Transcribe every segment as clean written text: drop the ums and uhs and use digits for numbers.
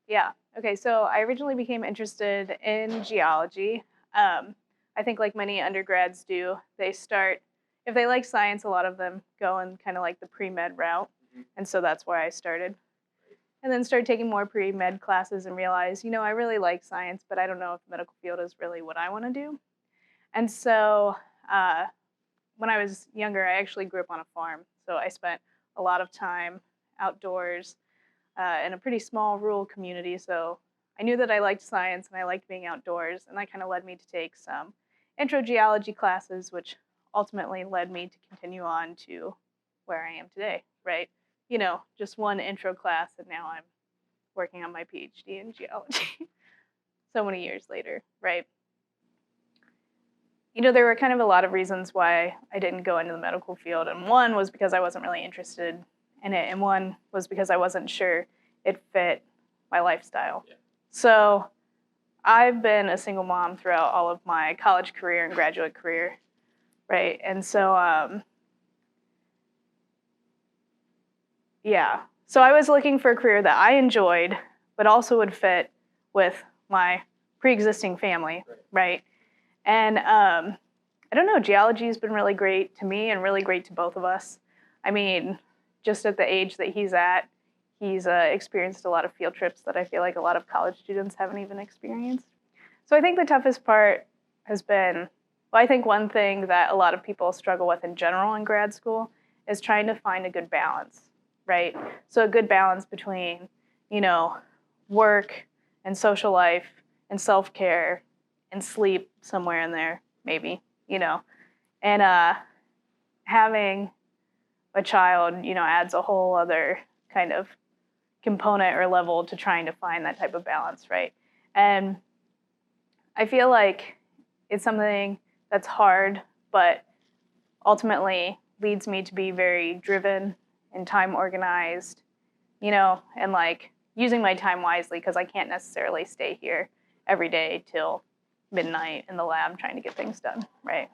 Yeah. Okay, so I originally became interested in geology. I think like many undergrads do, they start, if they like science, a lot of them go in kind of like the pre-med route. And so that's why I started. And then started taking more pre-med classes and realized, I really like science, but I don't know if the medical field is really what I want to do. And so uh, when I was younger, I actually grew up on a farm. So I spent a lot of time outdoors in a pretty small rural community. So I knew that I liked science and I liked being outdoors. And that kind of led me to take some intro geology classes, which ultimately led me to continue on to where I am today, right? Just one intro class, and now I'm working on my PhD in geology so many years later, right? There were kind of a lot of reasons why I didn't go into the medical field, and one was because I wasn't really interested in it, and one was because I wasn't sure it fit my lifestyle. Yeah. So I've been a single mom throughout all of my college career and graduate career, right? And so, yeah. So I was looking for a career that I enjoyed, but also would fit with my pre-existing family, right? And I don't know, geology has been really great to me and really great to both of us. I mean, just at the age that he's at, he's experienced a lot of field trips that I feel like a lot of college students haven't even experienced. So I think the toughest part has been, well, I think one thing that a lot of people struggle with in general in grad school is trying to find a good balance, right? So a good balance between, work and social life and self-care and sleep somewhere in there, maybe, and having a child, adds a whole other kind of component or level to trying to find that type of balance, right? And I feel like it's something that's hard, but ultimately leads me to be very driven and time organized, and like using my time wisely, because I can't necessarily stay here every day till midnight in the lab trying to get things done, right?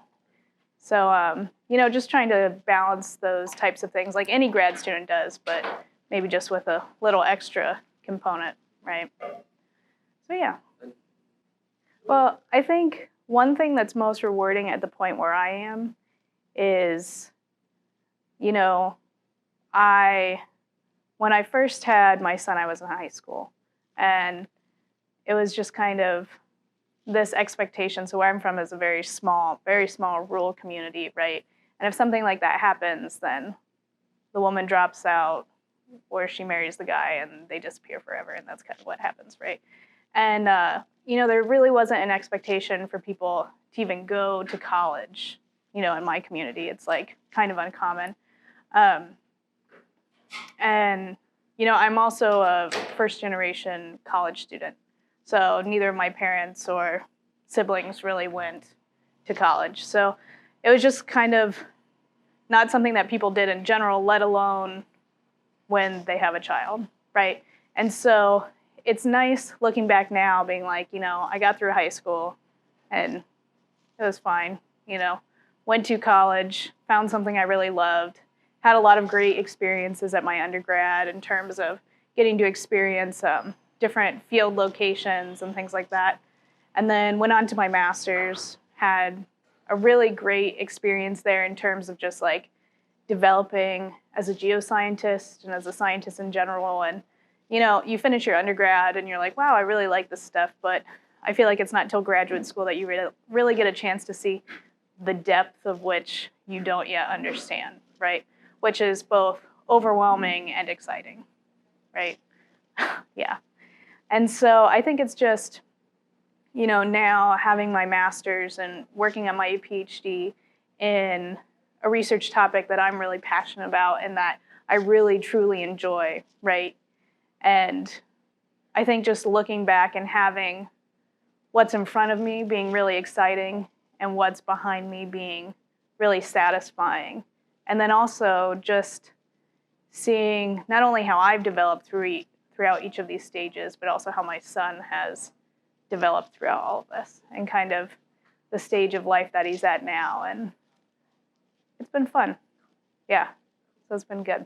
So, just trying to balance those types of things like any grad student does, but maybe just with a little extra component, right? So, yeah. Well, I think one thing that's most rewarding at the point where I am is, when I first had my son, I was in high school, and it was just kind of this expectation. So where I'm from is a very small rural community, right? And if something like that happens, then the woman drops out or she marries the guy and they disappear forever, and that's kind of what happens, right? And, there really wasn't an expectation for people to even go to college, in my community. It's like kind of uncommon. And, I'm also a first generation college student. So neither of my parents or siblings really went to college. So it was just kind of not something that people did in general, let alone when they have a child, right? And so it's nice looking back now being like, I got through high school and it was fine, went to college, found something I really loved, had a lot of great experiences at my undergrad in terms of getting to experience different field locations and things like that. And then went on to my master's, had a really great experience there in terms of just like developing as a geoscientist and as a scientist in general. And, you finish your undergrad and you're like, wow, I really like this stuff. But I feel like it's not until graduate school that you really get a chance to see the depth of which you don't yet understand, right? Which is both overwhelming and exciting, right? Yeah. And so I think it's just, now having my master's and working on my PhD in a research topic that I'm really passionate about and that I really truly enjoy, right? And I think just looking back and having what's in front of me being really exciting and what's behind me being really satisfying. And then also just seeing not only how I've developed throughout each of these stages, but also how my son has developed throughout all of this and kind of the stage of life that he's at now. And it's been fun. Yeah, so it's been good.